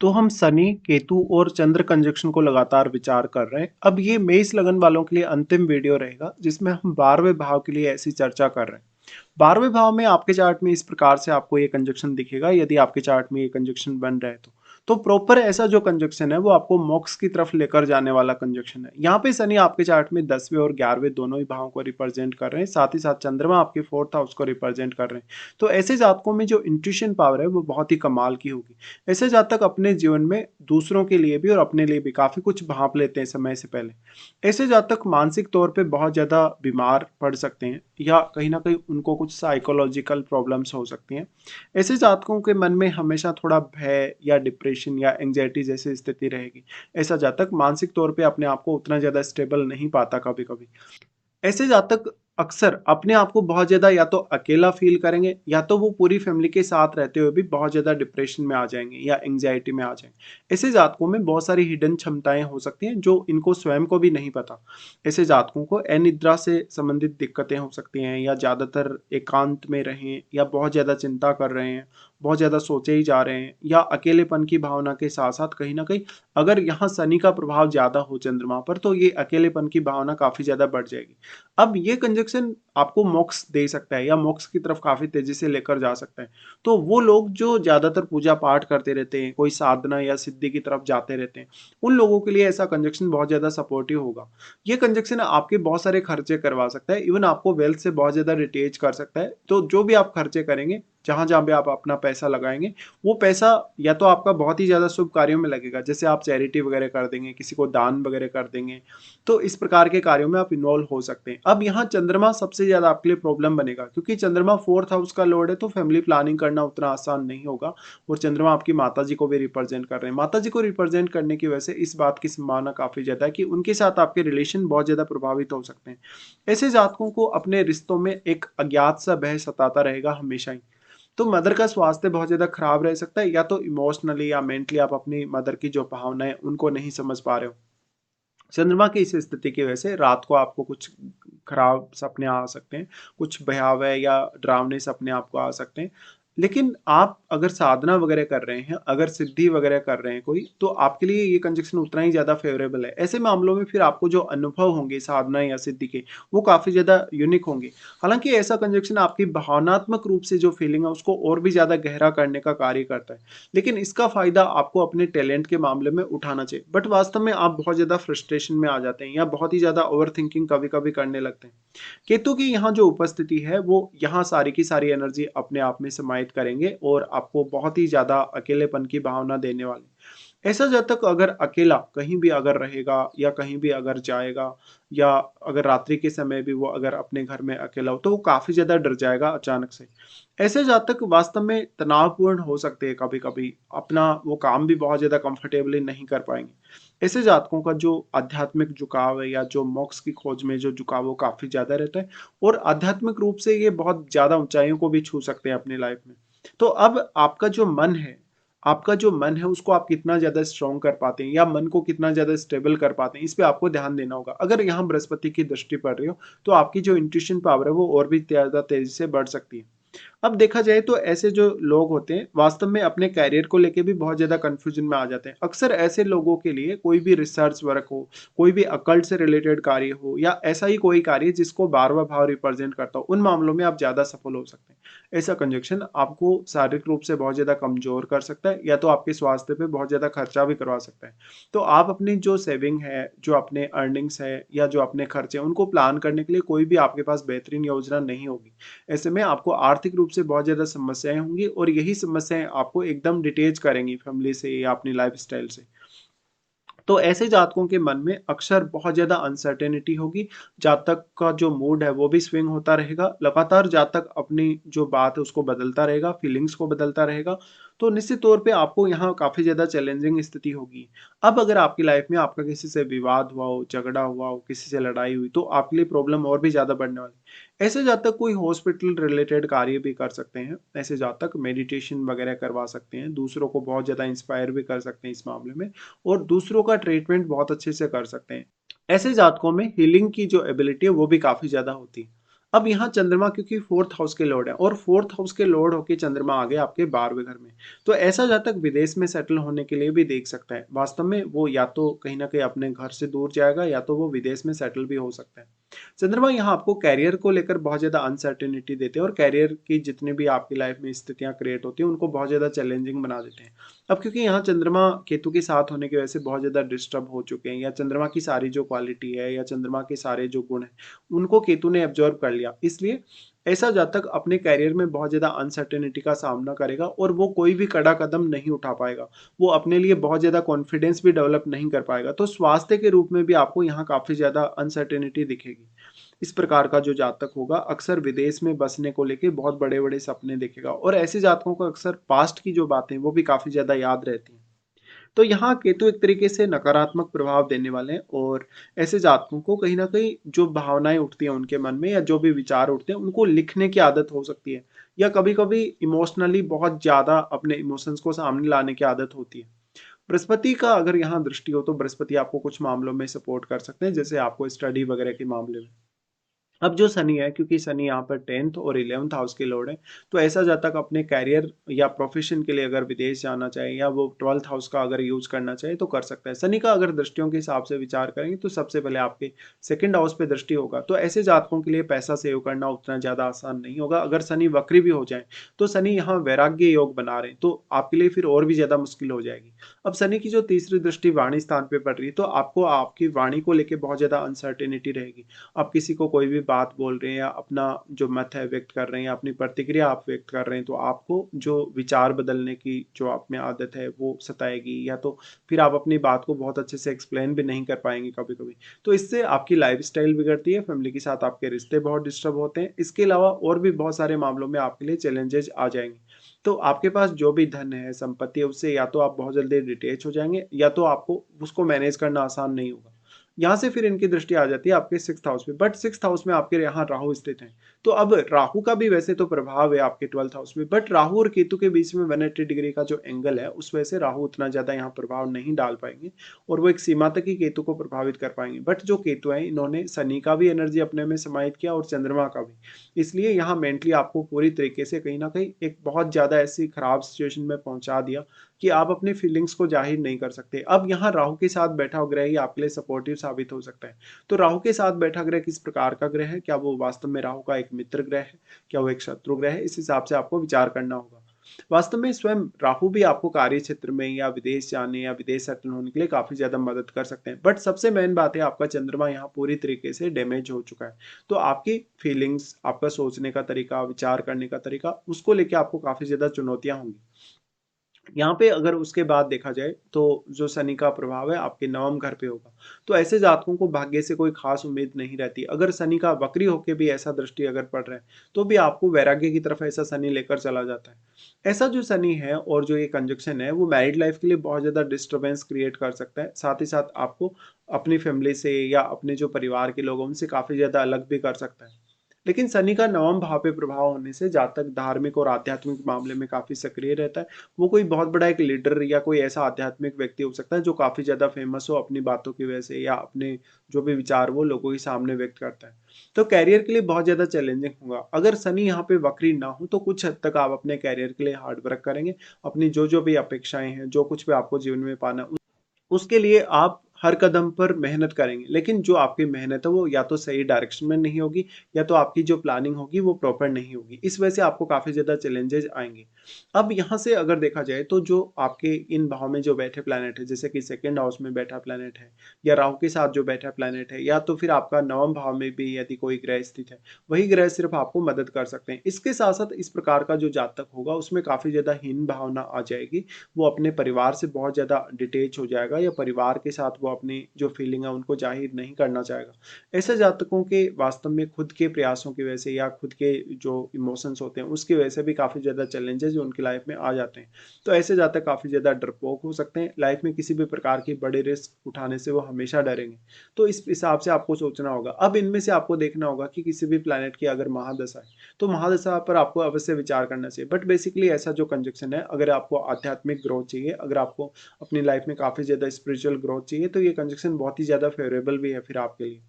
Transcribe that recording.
तो हम शनि, केतु और चंद्र कंजक्शन को लगातार विचार कर रहे हैं। अब ये मेष लगन वालों के लिए अंतिम वीडियो रहेगा जिसमें हम 12वें भाव के लिए ऐसी चर्चा कर रहे हैं। 12वें भाव में आपके चार्ट में इस प्रकार से आपको ये कंजक्शन दिखेगा यदि आपके चार्ट में ये कंजक्शन बन रहा है तो प्रॉपर ऐसा जो कंजक्शन है वो आपको मोक्ष की तरफ लेकर जाने वाला कंजक्शन है। यहाँ पे शनि आपके चार्ट में 10वें और 11वें दोनों ही भावों को रिप्रेजेंट कर रहे हैं, साथ ही साथ चंद्रमा आपके 4th हाउस को रिप्रेजेंट कर रहे हैं। तो ऐसे जातकों में जो इंट्यूशन पावर है वो बहुत ही कमाल की होगी। ऐसे जातक अपने जीवन में दूसरों के लिए भी और अपने लिए भी काफी कुछ भांप लेते हैं समय से पहले। ऐसे जातक मानसिक तौर पे बहुत ज्यादा बीमार पड़ सकते हैं या कहीं ना कहीं उनको कुछ साइकोलॉजिकल प्रॉब्लम्स हो सकती हैं। ऐसे जातकों के मन में हमेशा थोड़ा भय या डिप्रेशन या एंग्जाइटी जैसी स्थिति रहेगी। ऐसा जातक मानसिक तौर पे अपने आप को उतना ज्यादा स्टेबल नहीं पाता कभी कभी। ऐसे जातक अक्सर अपने आप को बहुत ज़्यादा या तो अकेला फ़ील करेंगे या तो वो पूरी फ़ैमिली के साथ रहते हुए भी बहुत ज़्यादा डिप्रेशन में आ जाएँगे या एंग्ज़ायटी में आ जाएँगे। ऐसे जातकों में बहुत सारी हिडन क्षमताएँ हो सकती हैं जो इनको स्वयं को भी नहीं पता। ऐसे जातकों को अनिद्रा से संबंधित दिक्कतें हो सकती हैं या ज़्यादातर एकांत में रहें या बहुत ज़्यादा चिंता कर रहे हैं, बहुत ज़्यादा सोचे ही जा रहे हैं या अकेलेपन की भावना के साथ-साथ कहीं न कहीं अगर यहाँ शनि का प्रभाव ज़्यादा हो चंद्रमा पर तो ये अकेलेपन की भावना काफ़ी ज़्यादा बढ़ जाएगी। अब ये कंजक्शन आपको मोक्ष दे सकता है या मोक्ष की तरफ काफ़ी तेज़ी से लेकर जा सकता है। तो वो लोग जो ज़्यादातर पूजा-पाठ करते रहते हैं, कोई साधना या सिद्धि की तरफ जाते रहते हैं, उन लोगों के लिए ऐसा कंजक्शन बहुत ज़्यादा सपोर्टिव होगा। ये कंजक्शन आपके बहुत सारे खर्चे करवा सकता है, इवन आपको वेल्थ से बहुत ज़्यादा रिटेच कर सकता है। तो जो भी आप खर्चे करेंगे, जहाँ-जहाँ भी आप अपना पैसा लगाएँगे, वो पैसा या तो आपका बहुत ही ज़्यादा शुभ कार्यों में लगेगा, जैसे आप चैरिटी वगैरह कर देंगे, किसी को दान वगैरह कर देंगे, तो इस प्रकार के कार्यों में आप इन्वॉल्व हो सकते हैं। अब यहाँ चंद्रमा सबसे ज़्यादा आपके लिए प्रॉब्लम बनेगा क्योंकि चंद्रमा 4th हाउस का लॉर्ड है तो फैमिली प्लानिंग करना उतना आसान नहीं होगा और चंद्रमा आपकी माताजी को भी रिप्रेजेंट कर रहे हैं। माताजी को रिप्रेजेंट करने की वजह से इस बात की संभावना काफ़ी ज़्यादा है कि उनके साथ आपके रिलेशन बहुत ज़्यादा प्रभावित हो सकते हैं। ऐसे जातकों को अपने रिश्तों में एक अज्ञात सा भय सताता रहेगा हमेशा ही। तो मदर का स्वास्थ्य बहुत ज़्यादा खराब रह सकता है या तो इमोशनली या मेंटली आप अपनी मदर की जो भावनाएँ उनको नहीं समझ पा रहे हो। चंद्रमा की इस स्थिति की वजह से रात को आपको कुछ खराब सपने आ सकते हैं, कुछ भयावह या डरावने सपने आपको आ सकते हैं। लेकिन आप अगर साधना वगैरह कर रहे हैं, अगर सिद्धि वगैरह कर रहे हैं कोई, तो आपके लिए ये कंजक्शन उतना ही ज़्यादा फ़ेवरेबल है। ऐसे मामलों में फिर आपको जो अनुभव होंगे साधना या सिद्धि के, वो काफ़ी ज़्यादा यूनिक होंगे। हालाँकि ऐसा कंजक्शन आपकी भावनात्मक रूप से जो फीलिंग है, उसको और भी ज़्यादा गहरा करने का कार्य करता है। लेकिन इसका फ़ायदा आपको अपने टैलेंट के मामले में उठाना चाहिए। बट वास्तव में आप बहुत ज़्यादा फ्रस्ट्रेशन में आ जाते हैं या बहुत ही ज़्यादा ओवरथिंकिंग कभी-कभी करने लगते हैं। केतु की यहाँ जो उपस्थिति है वो यहाँ सारी की सारी एनर्जी अपने आप में समाहित करेंगे और आपको बहुत ही ज़्यादा अकेलेपन की भावना देने वाले। ऐसा जातक अगर अकेला कहीं भी अगर रहेगा या कहीं भी अगर जाएगा या अगर रात्रि के समय भी वो अगर अपने घर में अकेला हो तो वो काफ़ी ज़्यादा डर जाएगा अचानक से। ऐसे जातक वास्तव में तनावपूर्ण हो सकते हैं कभी-कभी, अपना वो काम भी बहुत ज़्यादा कंफर्टेबली नहीं कर पाएँगे। ऐसे जातकों का जो आध्यात्मिक झुकाव है या जो मोक्ष की खोज में जो झुकाव वो काफ़ी ज़्यादा रहता है और आध्यात्मिक रूप से ये बहुत ज़्यादा ऊँचाइयों को भी छू सकते हैं अपनी लाइफ़ में। तो अब आपका जो मन है उसको आप कितना ज़्यादा स्ट्रॉन्ग कर पाते हैं या मन को कितना ज़्यादा स्टेबल कर पाते हैं, इस पे आपको ध्यान देना होगा। अगर यहाँ बृहस्पति की दृष्टि पड़ रही हो, तो आपकी जो इंट्यूशन पावर है वो और भी ज़्यादा तेज़ी से बढ़ सकती है। अब देखा जाए तो ऐसे जो लोग होते हैं वास्तव में अपने करियर को लेके भी बहुत ज़्यादा कन्फ्यूजन में आ जाते हैं। अक्सर ऐसे लोगों के लिए कोई भी रिसर्च वर्क हो, कोई भी अकल्ट से रिलेटेड कार्य हो या ऐसा ही कोई कार्य जिसको 12वां भाव रिप्रेजेंट करता हो, उन मामलों में आप ज़्यादा सफल हो सकते हैं। ऐसा कंजक्शन आपको शारीरिक रूप से बहुत ज़्यादा कमज़ोर कर सकता है या तो आपके स्वास्थ्य पे बहुत ज़्यादा खर्चा भी करवा सकता है। तो आप अपनी जो सेविंग है, जो अपने अर्निंग्स है या जो अपने खर्चे हैं, उनको प्लान करने के लिए कोई भी आपके पास बेहतरीन योजना नहीं होगी। ऐसे में आपको आर्थिक रूप से बहुत ज़्यादा समस्याएँ होंगी और यही समस्याएँ आपको एकदम डिटैच करेंगी फैमिली से या अपनी लाइफ़स्टाइल से। तो ऐसे जातकों के मन में अक्सर बहुत ज़्यादा अनसर्टेनिटी होगी, जातक का जो मूड है वो भी स्विंग होता रहेगा, लगातार जातक अपनी जो बात है उसको बदलता रहेगा, फीलिंग्स को बदलता रहेगा, तो निश्चित तौर पे आपको यहाँ काफ़ी ज़्यादा चैलेंजिंग स्थिति होगी। अब अगर आपकी लाइफ में आपका किसी से विवाद हुआ हो, झगड़ा हुआ हो, किसी से लड़ाई हुई, तो आपके लिए प्रॉब्लम और भी ज़्यादा बढ़ने वाली है। ऐसे जातक कोई हॉस्पिटल रिलेटेड कार्य भी कर सकते हैं, ऐसे जातक मेडिटेशन वगैरह करवा सकते हैं, दूसरों को बहुत ज़्यादा इंस्पायर भी कर सकते हैं इस मामले में। और दूसरों का ट्रीटमेंट बहुत अच्छे से कर सकते हैं। ऐसे जातकों में हीलिंग की जो एबिलिटी है वो भी काफ़ी ज़्यादा होती है। अब यहाँ चंद्रमा क्योंकि फोर्थ हाउस के लॉर्ड है और फोर्थ हाउस के लॉर्ड होके चंद्रमा आ गए आपके 12वें घर में, तो ऐसा जातक विदेश में सेटल होने के लिए भी देख सकता है। वास्तव में वो या तो कहीं ना कहीं अपने घर से दूर जाएगा या तो वो विदेश में सेटल भी हो सकता है। चंद्रमा यहाँ आपको कैरियर को लेकर बहुत ज्यादा अनसर्टेनिटी देते हैं और कैरियर की जितनी भी आपकी लाइफ में स्थितियां क्रिएट होती हैं उनको बहुत ज्यादा चैलेंजिंग बना देते हैं। अब क्योंकि यहाँ चंद्रमा केतु के साथ होने की वजह से बहुत ज्यादा डिस्टर्ब हो चुके हैं, या चंद्रमा की सारी जो क्वालिटी है या चंद्रमा के सारे जो गुण है उनको केतु ने एब्जॉर्व कर लिया, इसलिए ऐसा जातक अपने कैरियर में बहुत ज्यादा अनसर्टेनिटी का सामना करेगा और वो कोई भी कड़ा कदम नहीं उठा पाएगा। वो अपने लिए बहुत ज्यादा कॉन्फिडेंस भी डेवलप नहीं कर पाएगा। तो स्वास्थ्य के रूप में भी आपको यहाँ काफी ज्यादा अनसर्टेनिटी दिखेगी। इस प्रकार का जो जातक होगा अक्सर विदेश में बसने को लेके बहुत बड़े बड़े सपने देखेगा और ऐसे जातकों को अक्सर पास्ट की जो बातें वो भी काफी ज्यादा याद रहती हैं। तो यहाँ केतु एक तरीके से नकारात्मक प्रभाव देने वाले हैं और ऐसे जातकों को कहीं ना कहीं जो भावनाएं उठती हैं उनके मन में या जो भी विचार उठते हैं उनको लिखने की आदत हो सकती है, या कभी कभी इमोशनली बहुत ज्यादा अपने इमोशंस को सामने लाने की आदत होती है। बृहस्पति का अगर यहाँ दृष्टि हो तो बृहस्पति आपको कुछ मामलों में सपोर्ट कर सकते हैं, जैसे आपको स्टडी वगैरह के मामले में। अब जो शनि है क्योंकि शनि यहाँ पर 10th और 11th हाउस के लॉर्ड है, तो ऐसा जातक अपने कैरियर या प्रोफेशन के लिए अगर विदेश जाना चाहे या वो 12th हाउस का अगर यूज करना चाहे तो कर सकता है। शनि का अगर दृष्टियों के हिसाब से विचार करेंगे तो सबसे पहले आपके सेकंड हाउस पे दृष्टि होगा, तो ऐसे जातकों के लिए पैसा सेव करना उतना ज्यादा आसान नहीं होगा। अगर शनि वक्री भी हो जाए तो शनि यहाँ वैराग्य योग बना रहे हैं तो आपके लिए फिर और भी ज्यादा मुश्किल हो जाएगी। अब शनि की जो तीसरी दृष्टि वाणी स्थान पे पड़ रही है तो आपको आपकी वाणी को लेकर बहुत ज्यादा अनसर्टेनिटी रहेगी। आप किसी को कोई भी बात बोल रहे हैं या अपना जो मत है व्यक्त कर रहे हैं या अपनी प्रतिक्रिया आप व्यक्त कर रहे हैं तो आपको जो विचार बदलने की जो आप में आदत है वो सताएगी, या तो फिर आप अपनी बात को बहुत अच्छे से एक्सप्लेन भी नहीं कर पाएंगे कभी कभी। तो इससे आपकी लाइफ स्टाइल बिगड़ती है, फैमिली के साथ आपके रिश्ते बहुत डिस्टर्ब होते हैं। इसके अलावा और भी बहुत सारे मामलों में आपके लिए चैलेंजेस आ जाएंगे। तो आपके पास जो भी धन है संपत्ति है उससे या तो आप बहुत जल्दी डिटेच हो जाएंगे या तो आपको उसको मैनेज करना आसान नहीं होगा। यहाँ से फिर इनकी दृष्टि आ जाती है आपके 6th हाउस में, बट 6th हाउस में आपके यहाँ राहु स्थित है। तो अब राहु का भी वैसे तो प्रभाव है आपके 12th हाउस में, बट राहु और केतु के बीच में 180 डिग्री का जो एंगल है उस वजह से राहु उतना ज्यादा यहाँ प्रभाव नहीं डाल पाएंगे और वो एक सीमा तक ही केतु को प्रभावित कर पाएंगे। बट जो केतु है इन्होंने शनि का भी एनर्जी अपने में समाहित किया और चंद्रमा का भी, इसलिए यहाँ मेंटली आपको पूरी तरीके से कहीं ना कहीं एक बहुत ज्यादा ऐसी खराब सिचुएशन में पहुंचा दिया कि आप अपने फीलिंग्स को जाहिर नहीं कर सकते। अब यहाँ राहु के साथ बैठा ग्रह ही आपके लिए सपोर्टिव साबित हो सकता है। तो राहु के साथ बैठा ग्रह किस प्रकार का ग्रह है, क्या वो वास्तव में राहु का एक मित्र ग्रह है, क्या वो एक शत्रु ग्रह है, इस हिसाब से आपको विचार करना होगा। वास्तव में स्वयं राहु भी आपको कार्य क्षेत्र में या विदेश जाने या विदेश सेटल होने के लिए काफी ज्यादा मदद कर सकते हैं। बट सबसे मेन बात है आपका चंद्रमा यहाँ पूरी तरीके से डैमेज हो चुका है। तो आपकी फीलिंग्स, आपका सोचने का तरीका, विचार करने का तरीका, उसको लेके आपको काफी ज्यादा चुनौतियां होंगी। यहाँ पे अगर उसके बाद देखा जाए तो जो शनि का प्रभाव है आपके नवम घर पे होगा, तो ऐसे जातकों को भाग्य से कोई खास उम्मीद नहीं रहती। अगर शनि का वक्री होके भी ऐसा दृष्टि अगर पड़ रहा है तो भी आपको वैराग्य की तरफ ऐसा शनि लेकर चला जाता है। ऐसा जो शनि है और जो ये कंजक्शन है वो मैरिड लाइफ के लिए बहुत ज्यादा डिस्टर्बेंस क्रिएट कर सकता है, साथ ही साथ आपको अपनी फैमिली से या अपने जो परिवार के लोगों से काफी ज्यादा अलग भी कर सकता है। लेकिन शनि का नवम भाव पे प्रभाव होने से जातक धार्मिक और आध्यात्मिक मामले में काफी सक्रिय रहता है। वो कोई बहुत बड़ा एक लीडर या कोई ऐसा आध्यात्मिक व्यक्ति हो सकता है जो काफी ज्यादा फेमस हो अपनी बातों की वजह से या अपने जो भी विचार वो लोगों के सामने व्यक्त करता है। तो कैरियर के लिए बहुत ज्यादा चैलेंजिंग होगा। अगर शनि यहाँ पे वक्री ना हो तो कुछ हद तक आप अपने कैरियर के लिए हार्ड वर्क करेंगे। अपनी जो जो भी अपेक्षाएं हैं, जो कुछ भी आपको जीवन में पाना उसके लिए आप हर कदम पर मेहनत करेंगे, लेकिन जो आपकी मेहनत है वो या तो सही डायरेक्शन में नहीं होगी या तो आपकी जो प्लानिंग होगी वो प्रॉपर नहीं होगी। इस वजह से आपको काफी ज्यादा चैलेंजेस आएंगे। अब यहाँ से अगर देखा जाए तो जो आपके इन भाव में जो बैठे प्लैनेट है, जैसे कि सेकंड हाउस में बैठा प्लैनेट है या राहु के साथ जो बैठा प्लैनेट है, या तो फिर आपका नवम भाव में भी यदि कोई ग्रह स्थित है, वही ग्रह सिर्फ आपको मदद कर सकते हैं। इसके साथ साथ इस प्रकार का जो जातक होगा उसमें काफी ज्यादा हीन भावना आ जाएगी। वो अपने परिवार से बहुत ज्यादा डिटेच हो जाएगा या परिवार के साथ वो अपनी जो फीलिंग है उनको जाहिर नहीं करना चाहेगा। ऐसे जातकों के वास्तव में खुद के प्रयासों की वजह से या खुद के जो इमोशंस होते हैं उसकी वजह से भी काफी ज्यादा चैलेंजेस उनकी लाइफ में आ जाते हैं। तो ऐसे जातक काफी ज्यादा डरपोक हो सकते हैं। लाइफ में किसी भी प्रकार की बड़े रिस्क उठाने से वो हमेशा डरेंगे। तो इस हिसाब से आपको सोचना होगा। अब इनमें से आपको देखना होगा कि किसी भी प्लैनेट की अगर महादशा है तो महादशा पर आपको अवश्य विचार करना चाहिए। बट बेसिकली ऐसा जो कंजक्शन है, अगर आपको आध्यात्मिक ग्रोथ चाहिए, अगर आपको अपनी लाइफ में काफी ज्यादा स्पिरिचुअल ग्रोथ चाहिए तो ये कंजक्शन बहुत ही ज्यादा फेवरेबल भी है फिर आपके लिए।